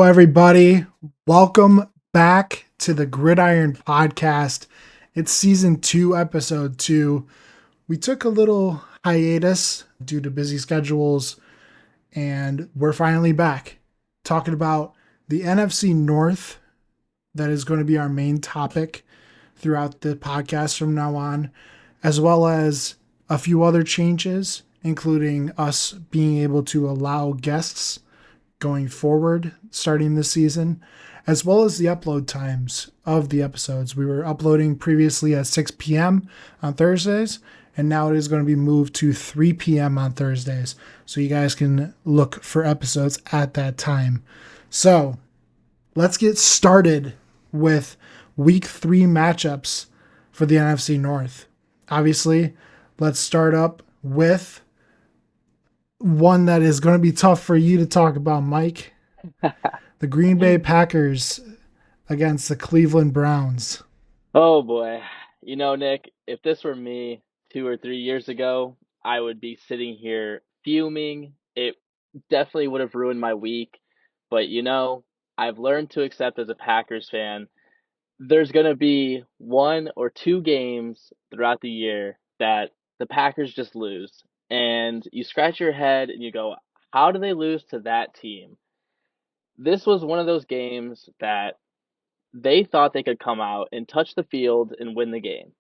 Everybody. Welcome back to the Gridiron podcast. It's season 2, episode 2. We took a little hiatus due to busy schedules, and we're finally back talking about the NFC North. That is going to be our main topic throughout the podcast from now on, as well as a few other changes, including us being able to allow guests going forward starting this season, as well as the upload times of the episodes. We were uploading previously at 6 p.m. on Thursdays, and now it is going to be moved to 3 p.m. on Thursdays. So you guys can look for episodes at that time. So let's get started with week 3 matchups for the NFC North. Obviously, let's start up with one that is going to be tough for you to talk about, Mike. The Green Bay Packers against the Cleveland Browns. Oh boy. Nick, if this were me 2 or 3 years ago, I would be sitting here fuming. It definitely would have ruined my week. But I've learned to accept as a Packers fan, there's going to be 1 or 2 games throughout the year that the Packers just lose. And you scratch your head and you go, how do they lose to that team? This was one of those games that they thought they could come out and touch the field and win the game.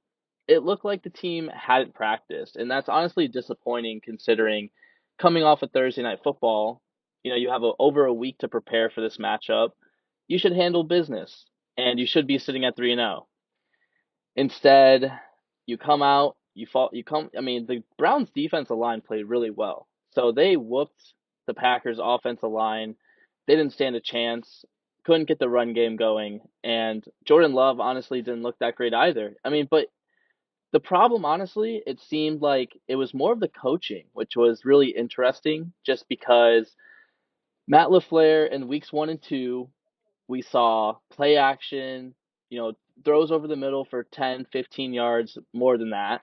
It looked like the team hadn't practiced, and that's honestly disappointing considering coming off of Thursday night football, you have over a week to prepare for this matchup. You should handle business, and you should be sitting at 3-0. Instead, you come out, you fall, you come. I mean, the Browns' defensive line played really well, so they whooped the Packers' offensive line. They didn't stand a chance, couldn't get the run game going, and Jordan Love honestly didn't look that great either. I mean, but the problem, honestly, it seemed like it was more of the coaching, which was really interesting, just because Matt LaFleur in weeks 1 and 2, we saw play action, throws over the middle for 10, 15 yards, more than that.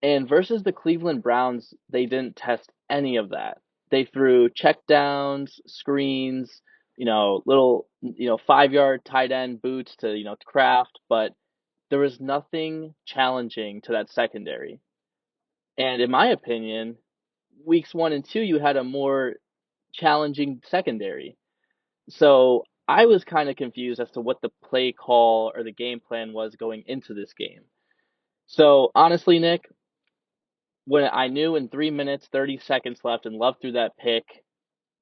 And versus the Cleveland Browns, they didn't test any of that. They threw check downs, screens, little, 5 yard tight end boots to, craft, but there was nothing challenging to that secondary. And in my opinion, weeks 1 and 2, you had a more challenging secondary. So I was kind of confused as to what the play call or the game plan was going into this game. So honestly, Nick, when I knew in 3 minutes, 30 seconds left and Love threw that pick,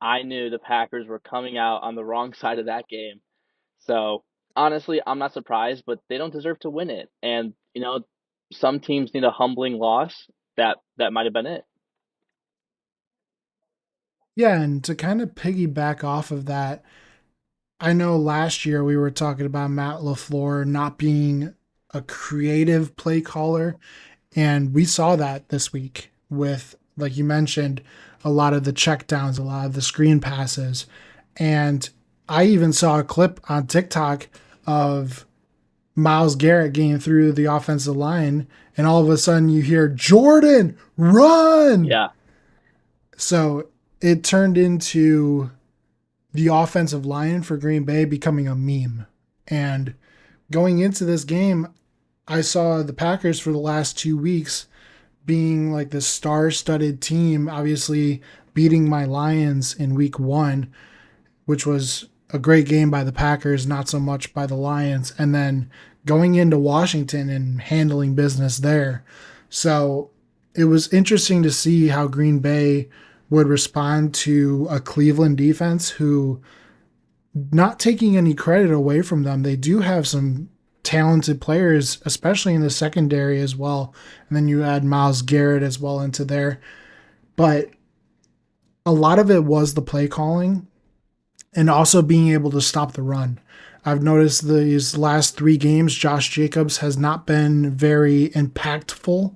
I knew the Packers were coming out on the wrong side of that game. So honestly, I'm not surprised, but they don't deserve to win it. And some teams need a humbling loss. That might have been it. Yeah, and to kind of piggyback off of that, I know last year we were talking about Matt LaFleur not being a creative play caller, and we saw that this week with, like you mentioned, a lot of the checkdowns, a lot of the screen passes. And I even saw a clip on TikTok of Miles Garrett getting through the offensive line, and all of a sudden you hear Jordan run. Yeah. So it turned into the offensive line for Green Bay becoming a meme. And going into this game, I saw the Packers for the last 2 weeks being like the star-studded team, obviously beating my Lions in week 1, which was a great game by the Packers, not so much by the Lions, and then going into Washington and handling business there. So it was interesting to see how Green Bay would respond to a Cleveland defense who, not taking any credit away from them, they do have some talented players, especially in the secondary as well. And then you add Miles Garrett as well into there. But a lot of it was the play calling and also being able to stop the run. I've noticed these last 3 games, Josh Jacobs has not been very impactful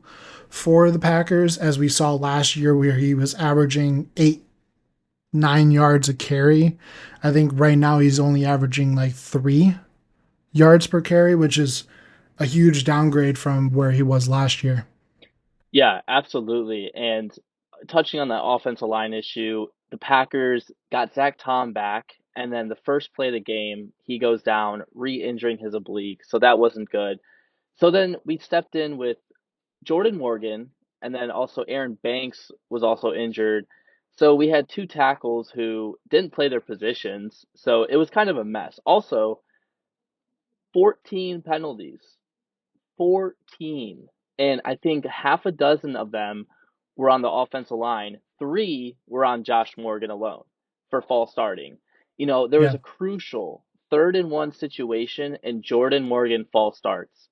for the Packers, as we saw last year where he was averaging 8, 9 yards a carry. I think right now he's only averaging like 3 yards per carry, which is a huge downgrade from where he was last year. Yeah, absolutely. And touching on that offensive line issue, the Packers got Zach Tom back and then the first play of the game, he goes down, re-injuring his oblique, so that wasn't good. So then we stepped in with Jordan Morgan, and then also Aaron Banks was also injured. So we had two tackles who didn't play their positions, so it was kind of a mess. Also, 14 penalties. 14. And I think half a dozen of them were on the offensive line. Three were on Josh Morgan alone for false starting. There was Yeah. a crucial 3rd and 1 situation, and Jordan Morgan false starts.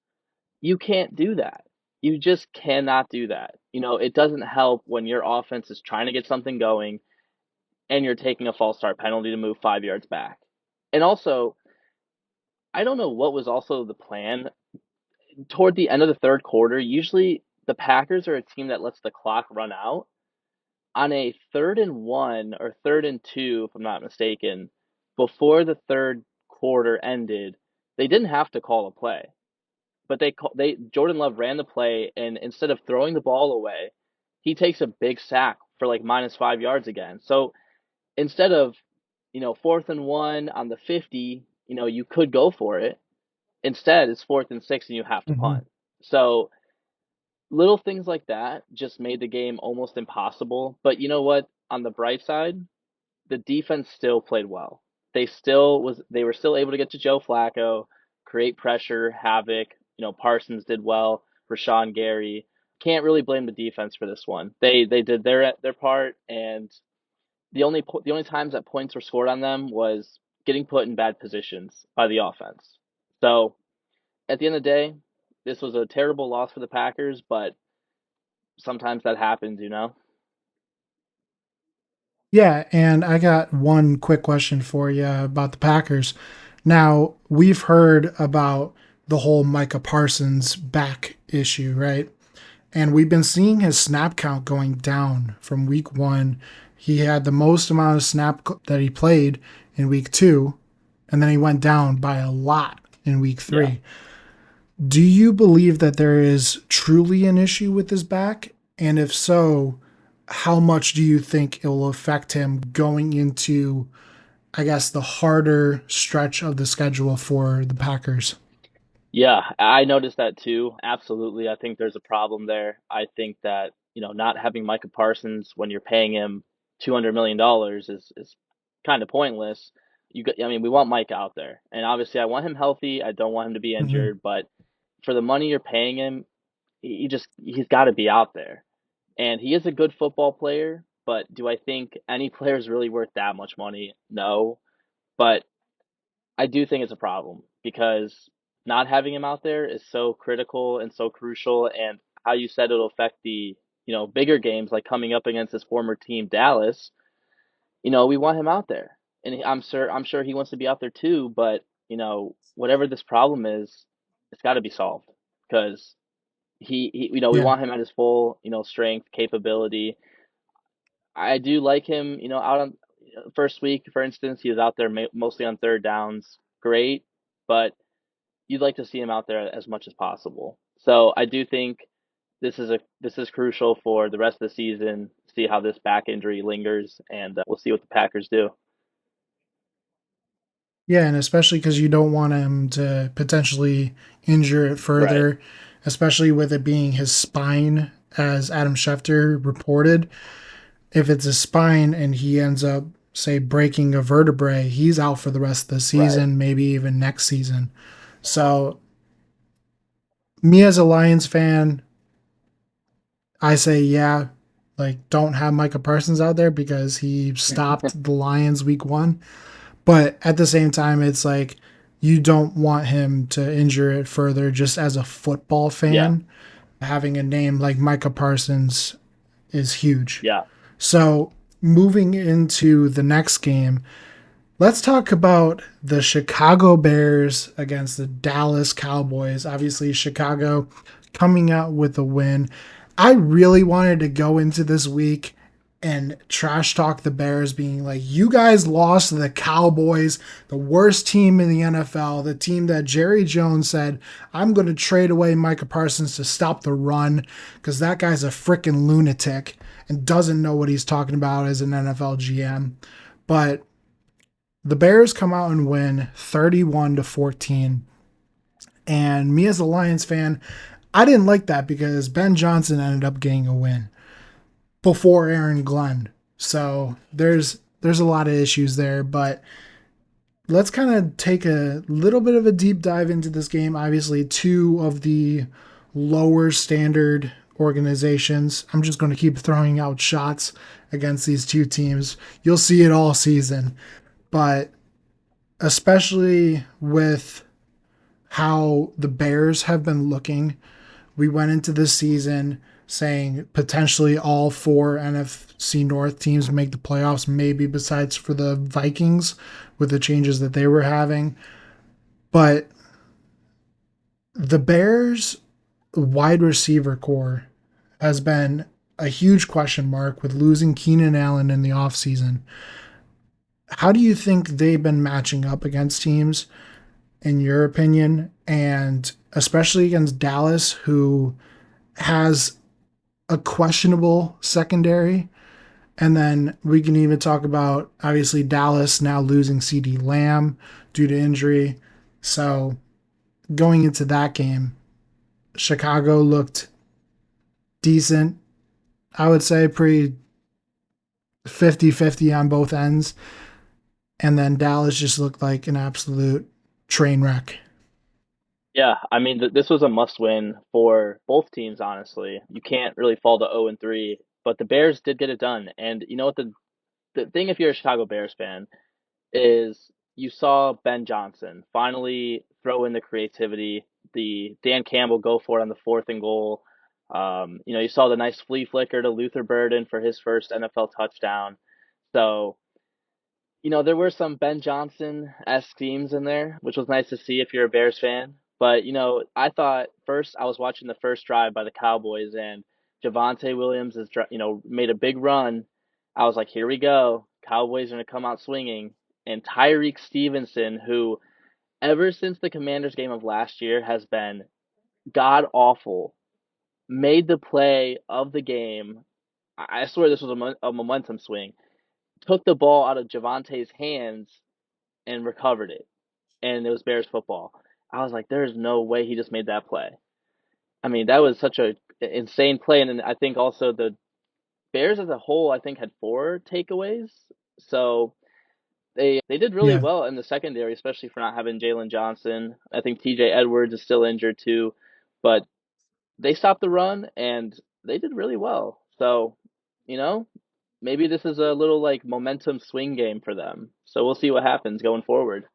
You can't do that. You just cannot do that. It doesn't help when your offense is trying to get something going and you're taking a false start penalty to move 5 yards back. And also, I don't know what was also the plan toward the end of the third quarter. Usually the Packers are a team that lets the clock run out. On a 3rd and 1 or 3rd and 2, if I'm not mistaken, before the third quarter ended, they didn't have to call a play. But they Jordan Love ran the play, and instead of throwing the ball away, he takes a big sack for like -5 yards again. So instead of 4th and 1 on the 50, you could go for it. Instead, it's 4th and 6 and you have to Hmm. punt. So little things like that just made the game almost impossible. But you know what? On the bright side, the defense still played well. They were still able to get to Joe Flacco, create pressure, havoc. Parsons did well. Rashawn Gary. Can't really blame the defense for this one. They did their part, and the only times that points were scored on them was getting put in bad positions by the offense. So at the end of the day, this was a terrible loss for the Packers, but sometimes that happens. Yeah, and I got one quick question for you about the Packers. Now, we've heard about the whole Micah Parsons back issue, right? And we've been seeing his snap count going down from week 1. He had the most amount of that he played in week 2, and then he went down by a lot in week Yeah. 3. Do you believe that there is truly an issue with his back? And if so, how much do you think it will affect him going into, I guess, the harder stretch of the schedule for the Packers? Yeah, I noticed that too. Absolutely. I think there's a problem there. I think that, not having Micah Parsons when you're paying him $200 million is kind of pointless. I mean, we want Mike out there. And obviously I want him healthy. I don't want him to be Hmm. injured, but for the money you're paying him, he's got to be out there. And he is a good football player, but do I think any player is really worth that much money? No. But I do think it's a problem because not having him out there is so critical and so crucial. And how you said it'll affect the bigger games like coming up against his former team Dallas. We want him out there, and I'm sure he wants to be out there too. But whatever this problem is, it's got to be solved because we Yeah. want him at his full strength capability. I do like him, out on first week, for instance, he was out there mostly on third downs. Great, but you'd like to see him out there as much as possible. So I do think this is crucial for the rest of the season. See how this back injury lingers, and we'll see what the Packers do. Yeah, and especially because you don't want him to potentially injure it Right. further, especially with it being his spine, as Adam Schefter reported. If it's his spine and he ends up, say, breaking a vertebrae, he's out for the rest of the Right. season, maybe even next season. So, me as a Lions fan, I say, yeah, like, don't have Micah Parsons out there because he stopped the Lions week 1. But at the same time, it's like you don't want him to injure it further just as a football Yeah. fan. Having a name like Micah Parsons is huge. Yeah. So, moving into the next game, let's talk about the Chicago Bears against the Dallas Cowboys. Obviously, Chicago coming out with a win. I really wanted to go into this week and trash talk the Bears, being like, you guys lost to the Cowboys, the worst team in the NFL, the team that Jerry Jones said, I'm going to trade away Micah Parsons to stop the run because that guy's a freaking lunatic and doesn't know what he's talking about as an NFL GM. But the Bears come out and win 31-14. And me as a Lions fan, I didn't like that because Ben Johnson ended up getting a win before Aaron Glenn. So there's a lot of issues there, but let's kind of take a little bit of a deep dive into this game. Obviously, two of the lower standard organizations. I'm just going to keep throwing out shots against these two teams. You'll see it all season, but especially with how the Bears have been looking, we went into this season saying potentially all four NFC North teams make the playoffs, maybe besides for the Vikings with the changes that they were having. But the Bears wide receiver core has been a huge question mark with losing Keenan Allen in the offseason. How do you think they've been matching up against teams, in your opinion? And especially against Dallas, who has a questionable secondary. And then we can even talk about obviously Dallas now losing CD Lamb due to injury. So going into that game, Chicago looked decent. I would say pretty 50-50 on both ends. And then Dallas just looked like an absolute train wreck. Yeah, I mean, this was a must-win for both teams, honestly. You can't really fall to 0-3, but the Bears did get it done. And you know what the thing if you're a Chicago Bears fan is you saw Ben Johnson finally throw in the creativity, the Dan Campbell go for it on the 4th and goal. You saw the nice flea flicker to Luther Burden for his first NFL touchdown. So there were some Ben Johnson-esque themes in there, which was nice to see if you're a Bears fan. But, I thought first I was watching the first drive by the Cowboys and Javonte Williams made a big run. I was like, here we go. Cowboys are going to come out swinging. And Tyreek Stevenson, who ever since the Commanders game of last year has been god awful, made the play of the game. I swear this was a momentum swing. Took the ball out of Javonte's hands and recovered it, and it was Bears football. I was like, there's no way he just made that play. I mean, that was such a insane play, and then I think also the Bears as a whole, I think had 4 takeaways, so they did really Yeah. well in the secondary, especially for not having Jalen Johnson. I think T.J. Edwards is still injured too, but they stopped the run and they did really well. So, you know, maybe this is a little like momentum swing game for them. So we'll see what happens going forward.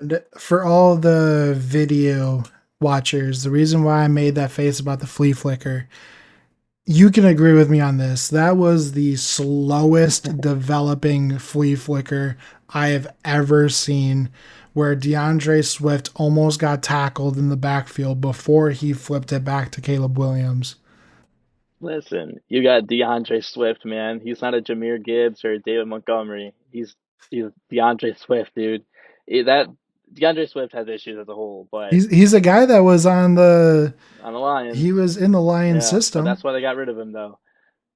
And for all the video watchers, the reason why I made that face about the flea flicker, you can agree with me on this. That was the slowest developing flea flicker I have ever seen, where DeAndre Swift almost got tackled in the backfield before he flipped it back to Caleb Williams. Listen, you got DeAndre Swift, man. He's not a Jameer Gibbs or a David Montgomery. He's DeAndre Swift, dude. That DeAndre Swift has issues as a whole, but He's a guy that was on the on the Lions, he was in the Lions yeah. But system. that's why they got rid of him, though.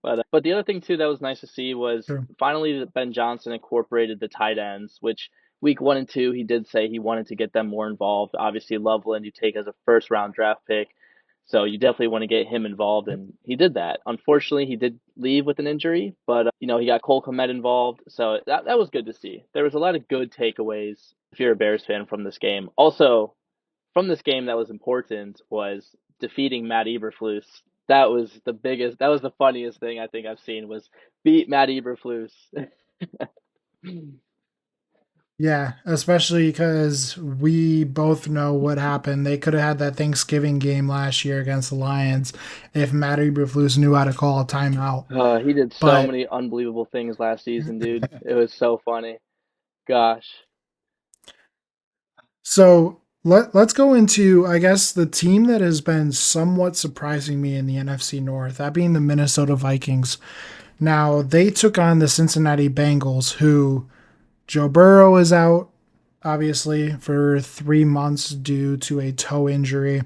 But the other thing too that was nice to see was Sure. finally that Ben Johnson incorporated the tight ends, which week 1 and 2 he did say he wanted to get them more involved. Obviously, Loveland you take as a first round draft pick, so you definitely want to get him involved, and he did that. Unfortunately, he did leave with an injury, but he got Cole Kmet involved, so that was good to see. There was a lot of good takeaways if you're a Bears fan from this game. Also, from this game that was important was defeating Matt Eberflus. That was the funniest thing I think I've seen was beat Matt Eberflus. Yeah, especially because we both know what happened. They could have had that Thanksgiving game last year against the Lions if Matt Eberflus knew how to call a timeout. He did so But many unbelievable things last season, dude. It was so funny. Gosh. so let's go into, I guess, the team that has been somewhat surprising me in the NFC North, that being the Minnesota Vikings. Now, they took on the Cincinnati Bengals, who Joe Burrow is out, obviously, for 3 months due to a toe injury.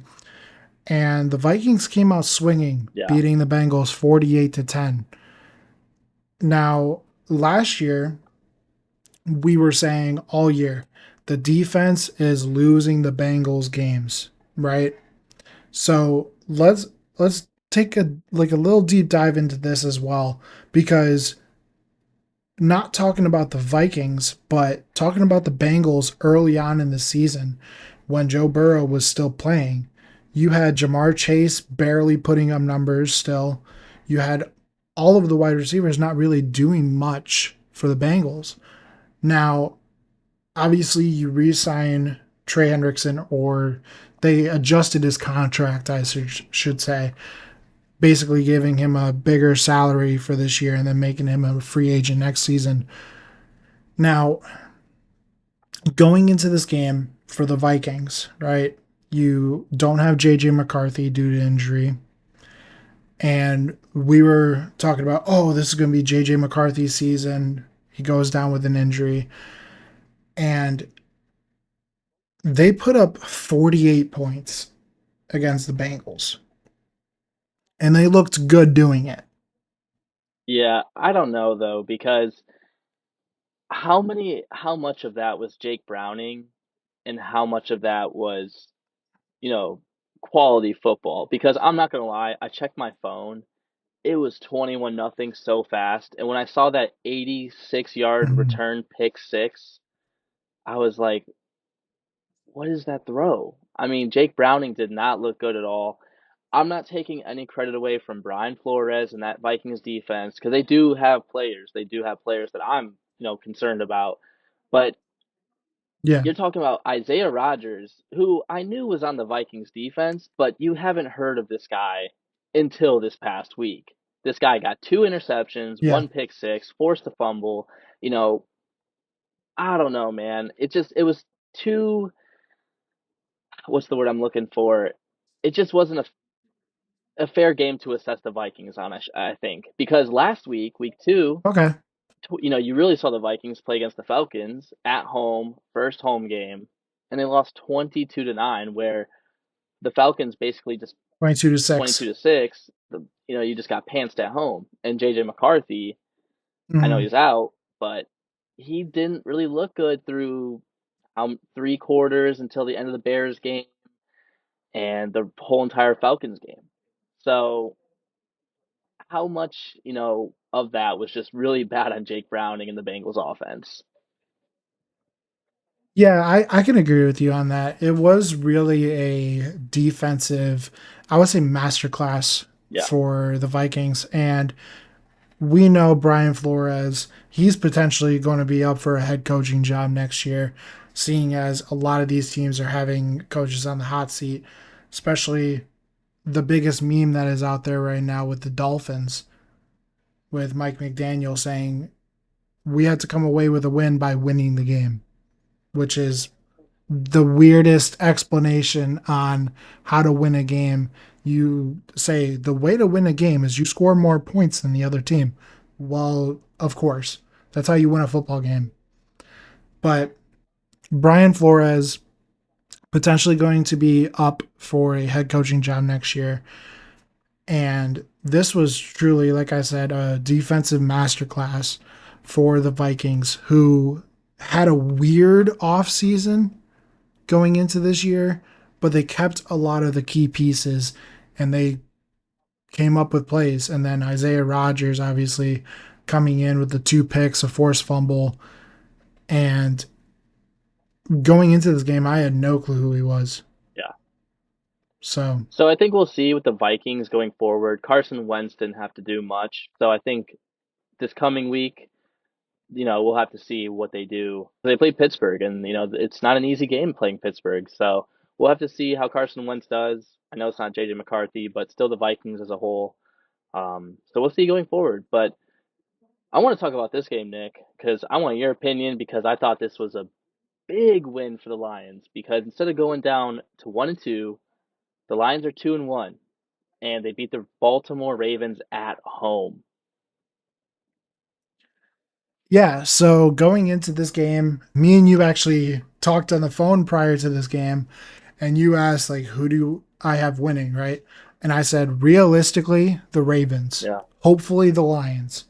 And the Vikings came out swinging, Yeah. beating the Bengals 48-10. Now, last year, we were saying all year the defense is losing the Bengals games, right? So let's take a little deep dive into this as well, because not talking about the Vikings, but talking about the Bengals early on in the season when Joe Burrow was still playing. You had Jamar Chase barely putting up numbers still. You had all of the wide receivers not really doing much for the Bengals. Now, obviously, you re sign Trey Hendrickson, or they adjusted his contract, I should say, basically giving him a bigger salary for this year and then making him a free agent next season. Now, going into this game for the Vikings, right? You don't have JJ McCarthy due to injury. And we were talking about, oh, this is going to be JJ McCarthy's season. He goes down with an injury. And they put up 48 points against the Bengals. And they looked good doing it. Yeah, I don't know though, because how much of that was Jake Browning and how much of that was, you know, quality football? Because I'm not gonna lie, I checked my phone. It was 21 nothing so fast. And when I saw that 86-yard Mhm. return pick six, I was like, what is that throw? I mean, Jake Browning did not look good at all. I'm not taking any credit away from Brian Flores and that Vikings defense because they do have players. They do have players that I'm, concerned about. But Yeah. you're talking about Isaiah Rodgers, who I knew was on the Vikings defense, but you haven't heard of this guy until this past week. This guy got two interceptions, Yeah. one pick six, forced a fumble. You know, I don't know, man. It was too, what's the word I'm looking for? It just wasn't a fair game to assess the Vikings on, I think, because last week, week two, Okay. you really saw the Vikings play against the Falcons at home, first home game, and they lost 22-9, where the Falcons basically just 22 to 22 6. to 6. You just got pantsed at home, and JJ McCarthy, I know Mhm. he's out, but he didn't really look good through three quarters until the end of the Bears game and the whole entire Falcons game. So how much, of that was just really bad on Jake Browning and the Bengals offense? Yeah, I can agree with you on that. It was really a defensive, I would say, masterclass Yeah, for the Vikings. And we know Brian Flores, he's potentially going to be up for a head coaching job next year, seeing as a lot of these teams are having coaches on the hot seat, especially the biggest meme that is out there right now with the Dolphins, with Mike McDaniel saying, we had to come away with a win by winning the game, which is the weirdest explanation on how to win a game. You say the way to win a game is you score more points than the other team. Well, of course, that's how you win a football game. But Brian Flores potentially going to be up for a head coaching job next year. And this was truly, like I said, a defensive masterclass for the Vikings, who had a weird offseason going into this year, but they kept a lot of the key pieces and they came up with plays. And then Isaiah Rodgers, obviously, coming in with the two picks, a forced fumble. And going into this game, I had no clue who he was. yeah. So, So I think we'll see with the Vikings going forward. Carson Wentz didn't have to do much. So I think this coming week, we'll have to see what they do. They play Pittsburgh, and it's not an easy game playing Pittsburgh. So we'll have to see how Carson Wentz does. I know it's not JJ McCarthy, but still the Vikings as a whole. So we'll see going forward. But I want to talk about this game, Nick, because I want your opinion because I thought this was a big win for the Lions because instead of going down to 1-2, the Lions are 2-1, and they beat the Baltimore Ravens at home. yeah. So, going into this game, me and you actually talked on the phone prior to this game, and you asked, like, who do I have winning, right? And I said, realistically, the Ravens, Yeah, hopefully, the Lions.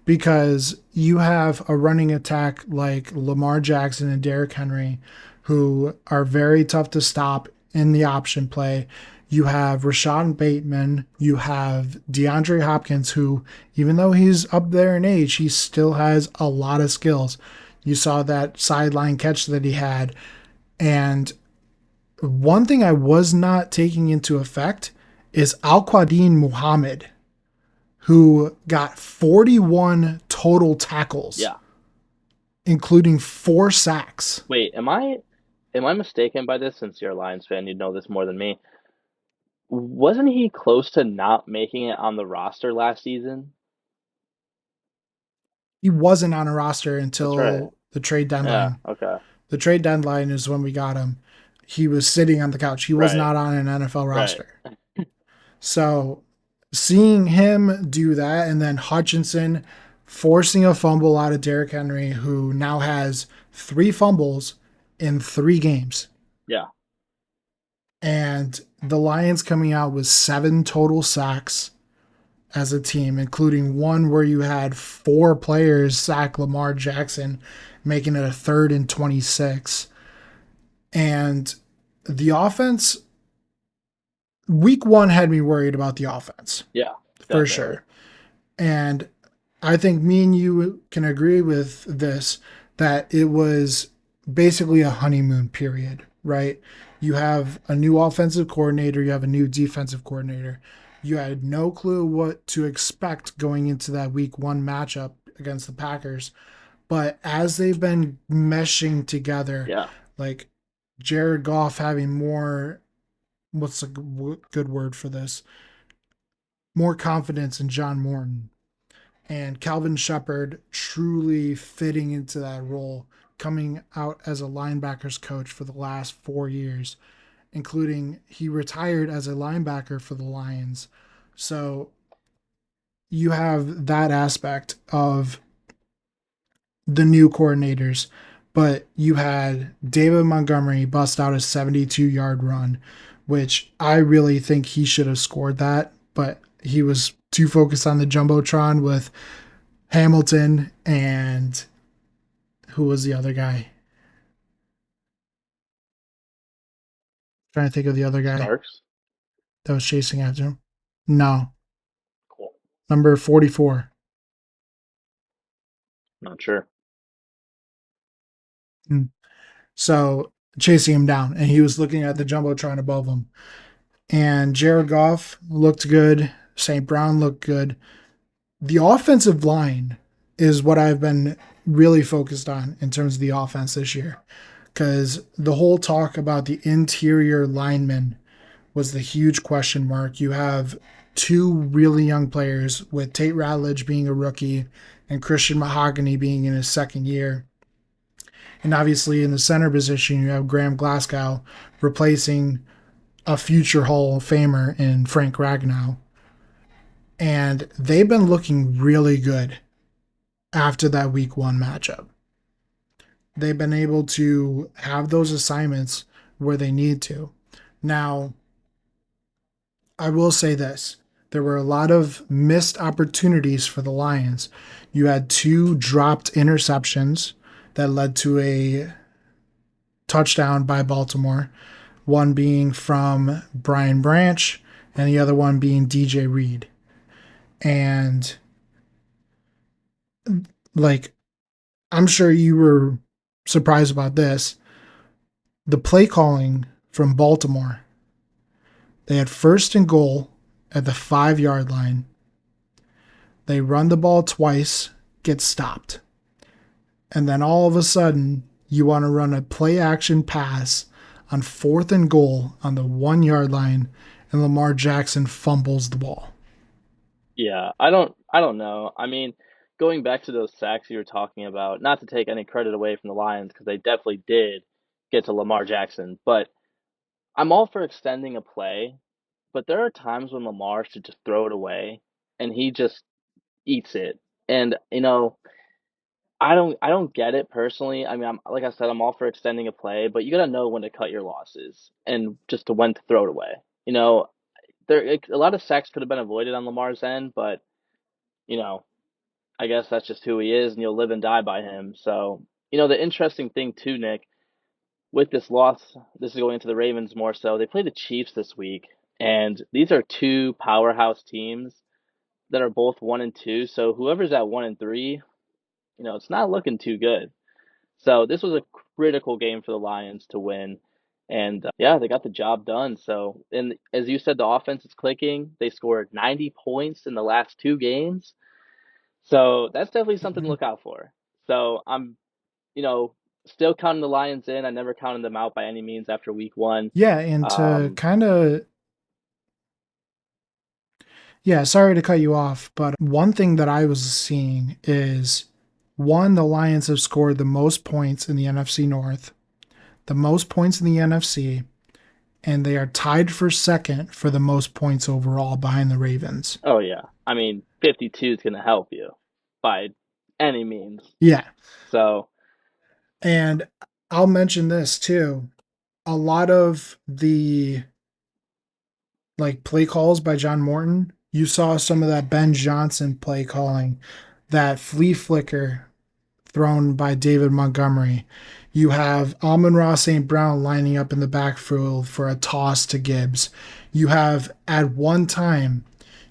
because you have a running attack like Lamar Jackson and Derrick Henry, who are very tough to stop in the option play. You have Rashad Bateman. You have DeAndre Hopkins, who, even though he's up there in age, he still has a lot of skills. You saw that sideline catch that he had. And one thing I was not taking into effect is Al Quadin Muhammad, who got 41 total tackles, Yeah. including 4 sacks. Wait, am I mistaken by this? Since you're a Lions fan, you know this more than me. Wasn't he close to not making it on the roster last season? He wasn't on a roster That's right. until the trade Yeah. deadline. Okay. The trade deadline is when we got him. He was sitting on the couch. He was Right. not on an NFL Right. roster. So seeing him do that, and then Hutchinson forcing a fumble out of Derrick Henry, who now has 3 fumbles in 3 games. Yeah. And the Lions coming out with 7 total sacks as a team, including one where you had 4 players sack Lamar Jackson, making it a 3rd and 26. And the offense, week 1 had me worried about the offense Yeah. for Definitely. sure. And I think me and you can agree with this, that it was basically a honeymoon period, right? You have a new offensive coordinator, you have a new defensive coordinator. You had no clue what to expect going into that week 1 matchup against the Packers. But as they've been meshing together, Yeah. like Jared Goff having more, what's a good word for this? More confidence in John Morton, and Calvin Shepard truly fitting into that role, coming out as a linebackers coach for the last 4 years, including he retired as a linebacker for the Lions. So you have that aspect of the new coordinators, but you had David Montgomery bust out a 72-yard run, which I really think he should have scored that, but he was too focused on the Jumbotron with Hamilton and who was the other guy? Trying to think of the other guy Starks. that was chasing after him. No, Cool. number 44. Not sure. Hmm. So chasing him down, and he was looking at the jumbotron above him. And Jared Goff looked good. St. Brown looked good. The offensive line is what I've been really focused on in terms of the offense this year, because the whole talk about the interior linemen was the huge question mark. You have 2 really young players, with Tate Ratledge being a rookie and Christian Mahogany being in his 2nd year. And obviously, in the center position, you have Graham Glasgow replacing a future Hall of Famer in Frank Ragnow. And they've been looking really good after that week 1 matchup. They've been able to have those assignments where they need to. Now, I will say this. There were a lot of missed opportunities for the Lions. You had 2 dropped interceptions that led to a touchdown by Baltimore, one being from Brian Branch and the other one being DJ Reed. And like, I'm sure you were surprised about this. The play calling from Baltimore, they had 1st and goal at the 5-yard line. They run the ball twice, get stopped. And then all of a sudden, you want to run a play action pass on 4th and goal on the 1-yard line, and Lamar Jackson fumbles the ball. Yeah. I don't know. I mean, going back to those sacks you were talking about, not to take any credit away from the Lions because they definitely did get to Lamar Jackson, but I'm all for extending a play, but there are times when Lamar should just throw it away and he just eats it. And I don't get it personally. I mean, like I said, I'm all for extending a play, but you got to know when to cut your losses and just to when to throw it away. You know, a lot of sacks could have been avoided on Lamar's end, but you know, I guess that's just who he is, and you'll live and die by him. So, the interesting thing too, Nick, with this loss, this is going into the Ravens more so. They play the Chiefs this week, and these are two powerhouse teams that are both 1-2. So whoever's at 1-3, it's not looking too good. So this was a critical game for the Lions to win. And yeah, they got the job done. So, and as you said, the offense is clicking. They scored 90 points in the last two games. So that's definitely something to Mhm. look out for. So I'm, you know, still counting the Lions in. I never counted them out by any means after week one. Yeah, and to Um, kind of, yeah, sorry to cut you off, but one thing that I was seeing is one, the Lions have scored the most points in the NFC North, the most points in the NFC, and they are tied for second for the most points overall behind the Ravens. oh yeah. I mean, 52 is going to help you by any means. Yeah. So, And I'll mention this too. A lot of the like play calls by John Morton, you saw some of that Ben Johnson play calling, that flea flicker thrown by David Montgomery. You have Amon-Ra St. Brown lining up in the backfield for a toss to Gibbs. You have at one time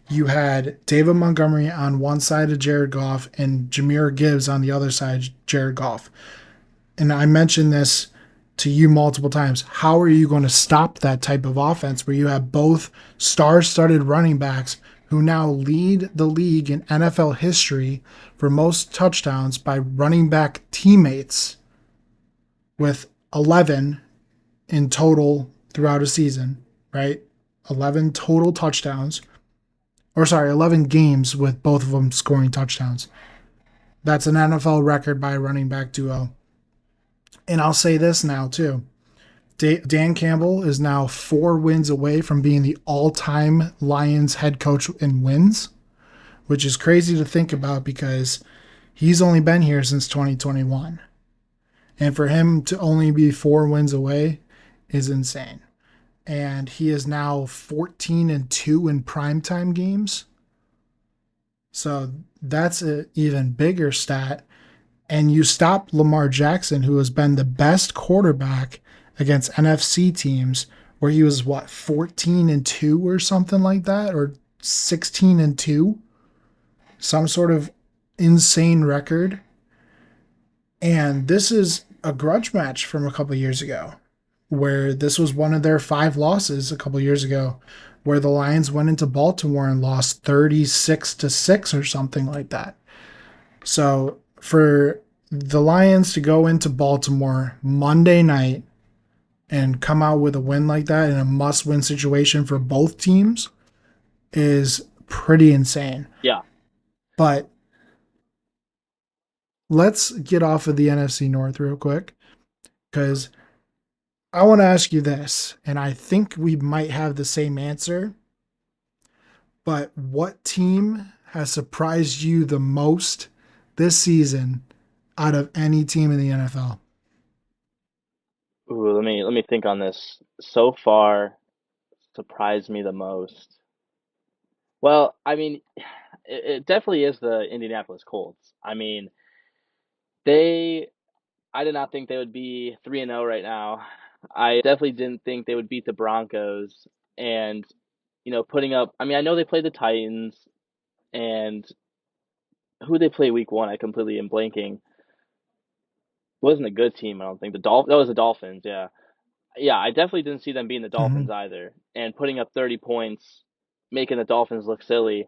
you had David Montgomery on one side of Jared Goff and Jahmyr Gibbs on the other side of Jared Goff. And I mentioned this to you multiple times. How are you going to stop that type of offense where you have both star-studded running backs who now lead the league in NFL history for most touchdowns by running back teammates with 11 in total throughout a season, right? 11 total touchdowns, or sorry, 11 games with both of them scoring touchdowns. That's an NFL record by a running back duo. And I'll say this now, too. Dan Campbell is now 4 wins away from being the all-time Lions head coach in wins, which is crazy to think about because he's only been here since 2021. And for him to only be 4 wins away is insane. And he is now 14-2 in primetime games. So that's an even bigger stat. And you stop Lamar Jackson, who has been the best quarterback against NFC teams, where he was what 14-2 or something like that, or 16-2, some sort of insane record. And this is a grudge match from a couple of years ago, where this was one of their 5 losses a couple of years ago, where the Lions went into Baltimore and lost 36-6 or something like that. So for the Lions to go into Baltimore Monday night and come out with a win like that in a must-win situation for both teams is pretty insane. yeah. But let's get off of the NFC North real quick because I want to ask you this, and I think we might have the same answer. But what team has surprised you the most this season out of any team in the NFL? Ooh, let me think on this. So far, surprised me the most. Well, I mean, it definitely is the Indianapolis Colts. I mean, they I did not think they would be 3-0 right now. I definitely didn't think they would beat the Broncos and putting up I mean, I know they played the Titans and who they play week 1, I completely am blanking. Wasn't a good team, I don't think. That was the Dolphins, yeah. Yeah, I definitely didn't see them beating the Mm-hmm. Dolphins either. And putting up 30 points, making the Dolphins look silly.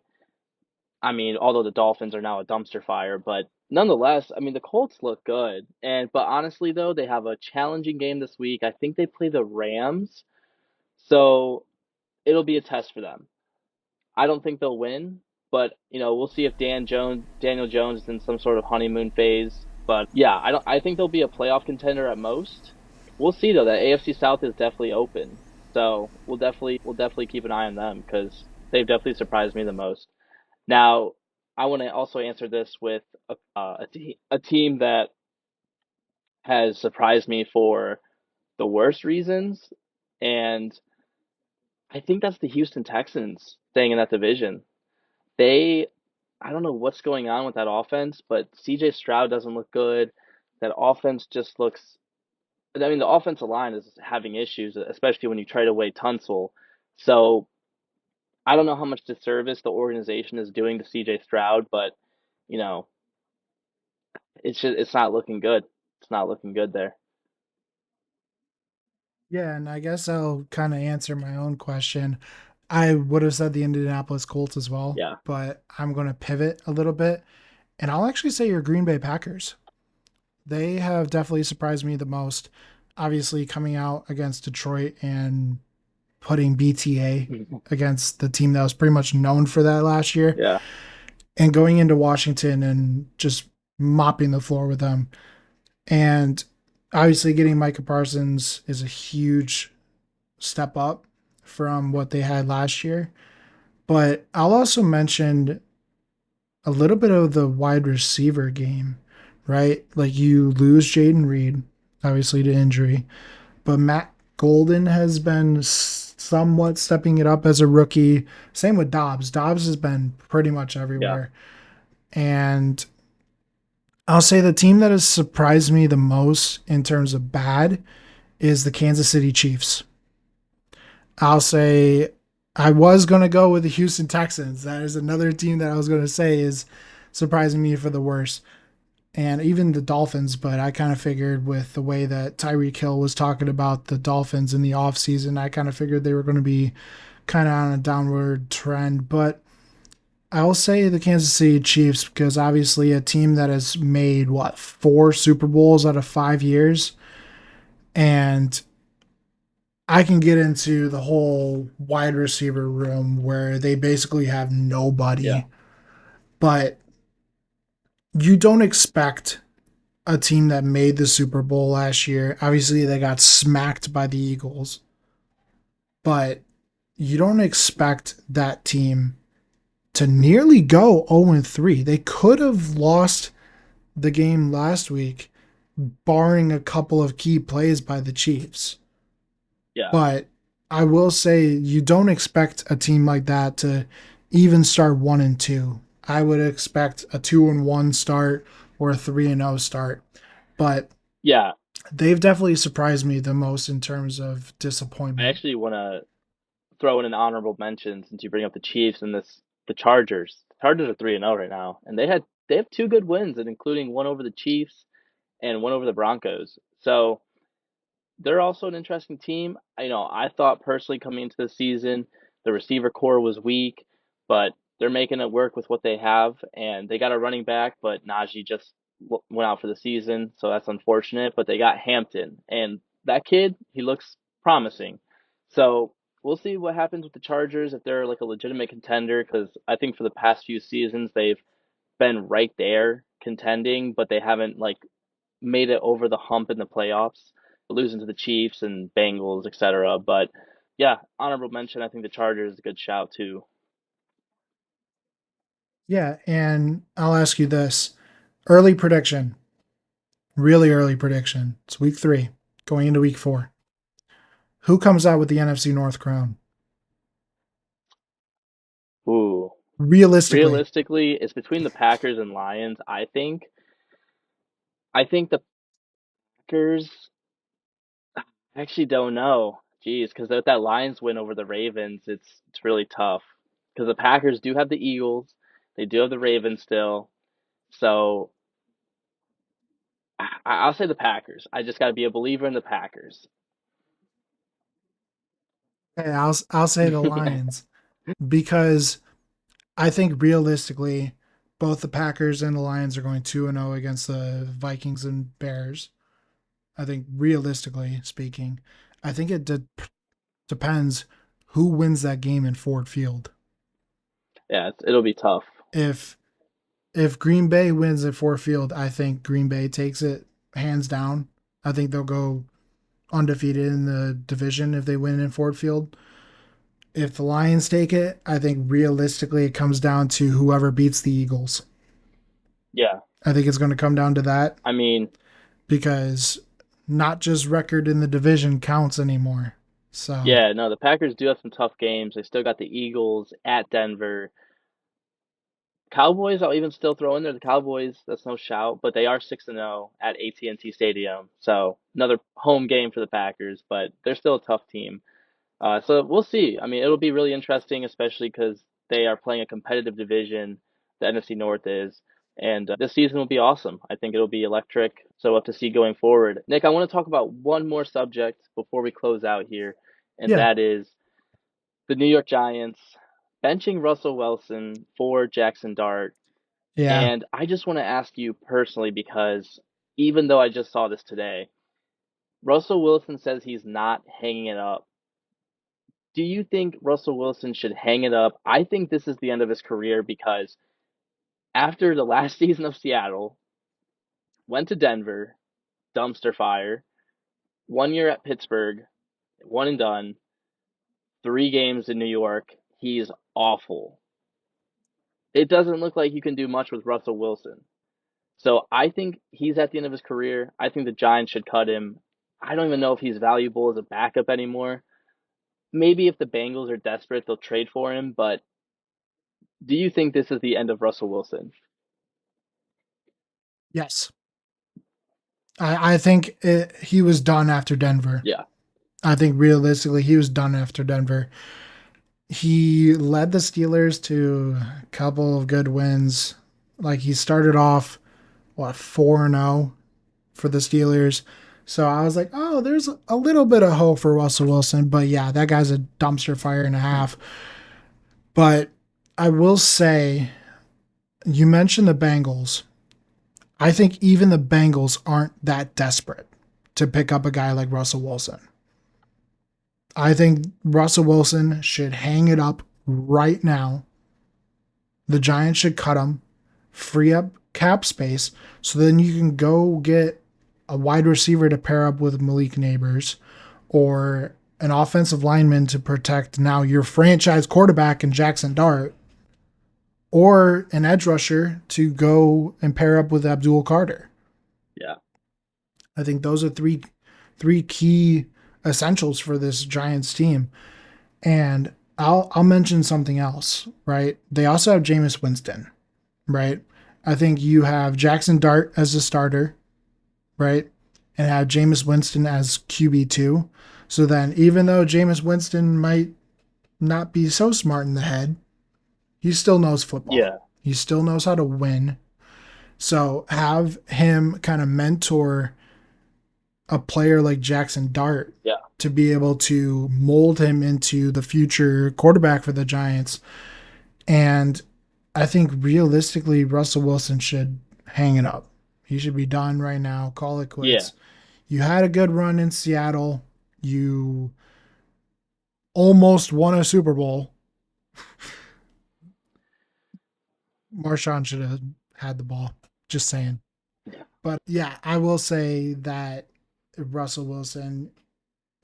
I mean, although the Dolphins are now a dumpster fire, but nonetheless, I mean, the Colts look good. But honestly, though, they have a challenging game this week. I think they play the Rams, so it'll be a test for them. I don't think they'll win, but we'll see if Daniel Jones is in some sort of honeymoon phase. But yeah, I don't. I think they'll be a playoff contender at most. We'll see though. That AFC South is definitely open, so we'll definitely keep an eye on them because they've definitely surprised me the most. Now, I want to also answer this with a team that has surprised me for the worst reasons, and I think that's the Houston Texans staying in that division. They I don't know what's going on with that offense, but CJ Stroud doesn't look good. That offense just looks. I mean, the offensive line is having issues, especially when you trade away Tunsil. So I don't know how much disservice the organization is doing to CJ Stroud, but you know, it's not looking good. It's not looking good there. Yeah, and I guess I'll kind of answer my own question. I would have said the Indianapolis Colts as well, Yeah. but I'm going to pivot a little bit, and I'll actually say your Green Bay Packers. They have definitely surprised me the most. Obviously, coming out against Detroit and putting BTA against the team that was pretty much known for that last year, Yeah. and going into Washington and just mopping the floor with them. And obviously, getting Micah Parsons is a huge step up from what they had last year. But I'll also mention a little bit of the wide receiver game, right? Like you lose Jaden Reed, obviously to injury, but Matt Golden has been somewhat stepping it up as a rookie. Same with Dobbs. Dobbs has been pretty much Yeah. everywhere. And I'll say the team that has surprised me the most in terms of bad is the Kansas City Chiefs. I'll say I was going to go with the Houston Texans. That is another team that I was going to say is surprising me for the worst. And even the Dolphins, but I kind of figured with the way that Tyreek Hill was talking about the Dolphins in the offseason, I kind of figured they were going to be kind of on a downward trend. But I'll say the Kansas City Chiefs because obviously a team that has made, what, 4 Super Bowls out of 5 years. And I can get into the whole wide receiver room where they basically have Yeah. nobody, but you don't expect a team that made the Super Bowl last year. Obviously, they got smacked by the Eagles, but you don't expect that team to nearly go 0-3. They could have lost the game last week, barring a couple of key plays by the Chiefs. Yeah. But I will say you don't expect a team like that to even start 1-2. I would expect a 2-1 start or a 3-0 start. But Yeah. they've definitely surprised me the most in terms of I disappointment. actually want to throw in an honorable mention since you bring up the Chiefs and this the Chargers. The Chargers are 3-0 right now, and they have two good wins, and including one over the Chiefs and one over the Broncos. So they're also an interesting team. I thought personally coming into the season, the receiver core was weak, but they're making it work with what they have, and they got a running back, but Najee just went out for the season, so that's unfortunate. But they got Hampton, and that kid, he looks promising. So we'll see what happens with the Chargers if they're like a legitimate contender, because I think for the past few seasons they've been right there contending, but they haven't like made it over the hump in the playoffs, losing to the Chiefs and Bengals, etc. But yeah, honorable mention. I think the Chargers is a good shout too. Yeah, and I'll ask you this early prediction, really early prediction. It's week 3, going into week 4. Who comes out with the NFC North crown? Ooh, Realistically. realistically, it's between the Packers and Lions. I think. I think the Packers. I actually don't know. Jeez, because with that Lions win over the Ravens, it's really tough. Because the Packers do have the Eagles, they do have the Ravens still. So I'll say the Packers. I just got to be a believer in the Packers. Hey, I'll say the Lions because I think realistically, both the Packers and the Lions are going 2-0 against the Vikings and Bears. I think realistically speaking, I think it depends who wins that game in Ford Field. Yeah, it'll be tough. If Green Bay wins at Ford Field, I think Green Bay takes it hands down. I think they'll go undefeated in the division if they win in Ford Field. If the Lions take it, I think realistically it comes down to whoever beats the Eagles. Yeah, I think it's going to come down to that I mean, because not just record in the division counts anymore. So, yeah, no, the Packers do have some tough games. They still got the Eagles at Denver. Cowboys, I'll even still throw in there the Cowboys. That's no shout, but they are 6-0 at AT&T Stadium, so another home game for the Packers. But they're still a tough team. So we'll see. I mean, it'll be really interesting, especially because they are playing a competitive division. The NFC North is, and this season will be awesome. I think it'll be electric. So we'll have to see going forward. Nick, I want to talk about one more subject before we close out here, and Yeah. that is the New York Giants benching Russell Wilson for Jackson Dart. Yeah. And I just want to ask you personally because even though I just saw this today, Russell Wilson says he's not hanging it up. Do you think Russell Wilson should hang it up? I think this is the end of his career because after the last season of Seattle, went to Denver, dumpster fire, 1 year at Pittsburgh, one and done, 3 games in New York. He's awful. It doesn't look like you can do much with Russell Wilson. So I think he's at the end of his career. I think the Giants should cut him. I don't even know if he's valuable as a backup anymore. Maybe if the Bengals are desperate, they'll trade for him. But do you think this is the end of Russell Wilson? Yes. I think he was done after Denver. Yeah, I think realistically, he was done after Denver. He led the Steelers to a couple of good wins. Like he started off, what, 4-0 for the Steelers. So I was like, oh, there's a little bit of hope for Russell Wilson. But yeah, that guy's a dumpster fire and a half. But I will say, you mentioned the Bengals. I think even the Bengals aren't that desperate to pick up a guy like Russell Wilson. I think Russell Wilson should hang it up right now. The Giants should cut him, free up cap space, so then you can go get a wide receiver to pair up with Malik Neighbors or an offensive lineman to protect now your franchise quarterback in Jackson Dart or an edge rusher to go and pair up with Abdul Carter. yeah, I think those are three key essentials for this Giants team. And I'll mention something else, right? They also have Jameis Winston, right? I think you have Jackson Dart as a starter, right? And have Jameis Winston as QB2. So then even though Jameis Winston might not be so smart in the head, he still knows football. yeah, He still knows how to win. So have him kind of mentor a player like Jackson Dart yeah, to be able to mold him into the future quarterback for the Giants. And I think realistically, Russell Wilson should hang it up. He should be done right now. Call it yeah. quits. You had a good run in Seattle. You almost won a Super Bowl. Marshawn should have had the ball. Just saying. But yeah, I will say that Russell Wilson,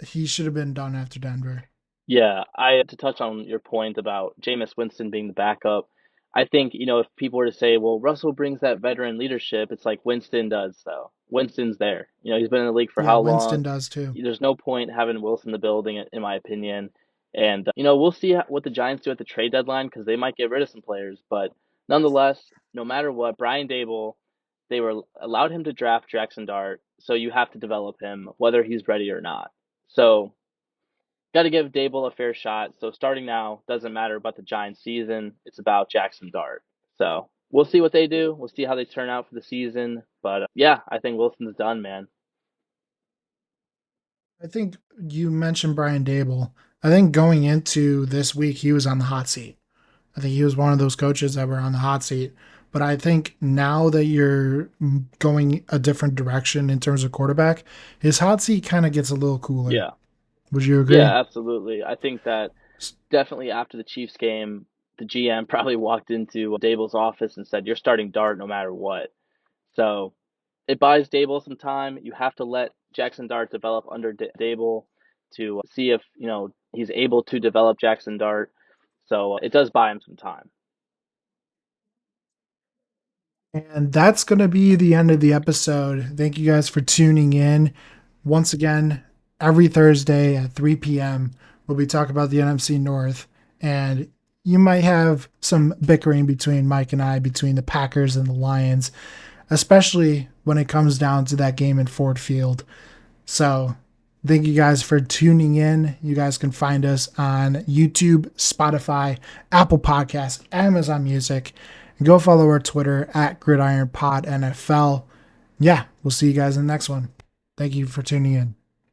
he should have been done after Denver. Yeah, I to touch on your point about Jameis Winston being the backup. I think, if people were to say, well, Russell brings that veteran leadership, it's like Winston does, though. Winston's there. He's been in the league for Yeah, how long? Winston does too. There's no point having Wilson in the building, in my opinion. And, we'll see what the Giants do at the trade deadline because they might get rid of some players. But nonetheless, no matter what, Brian Dable, they were allowed him to draft Jackson Dart, so you have to develop him, whether he's ready or not. So got to give Dable a fair shot. So starting now doesn't matter about the Giants season. It's about Jackson Dart. So we'll see what they do. We'll see how they turn out for the season. But yeah, I think Wilson's done, man. I think you mentioned Brian Dable. I think going into this week, he was on the hot seat. I think he was one of those coaches that were on the hot seat. But I think now that you're going a different direction in terms of quarterback, his hot seat kind of gets a little cooler. Yeah. Would you agree? Yeah, absolutely. I think that definitely after the Chiefs game, the GM probably walked into Dable's office and said, "You're starting Dart no matter what." So it buys Dable some time. You have to let Jackson Dart develop under Dable to see if he's able to develop Jackson Dart. So it does buy him some time. And that's going to be the end of the episode. Thank you guys for tuning in. Once again, every Thursday at 3 p.m., we'll be talking about the NFC North. And you might have some bickering between Mike and I between the Packers and the Lions, especially when it comes down to that game in Ford Field. So thank you guys for tuning in. You guys can find us on YouTube, Spotify, Apple Podcasts, Amazon Music. And go follow our Twitter at Gridiron Pod NFL. Yeah, we'll see you guys in the next one. Thank you for tuning in.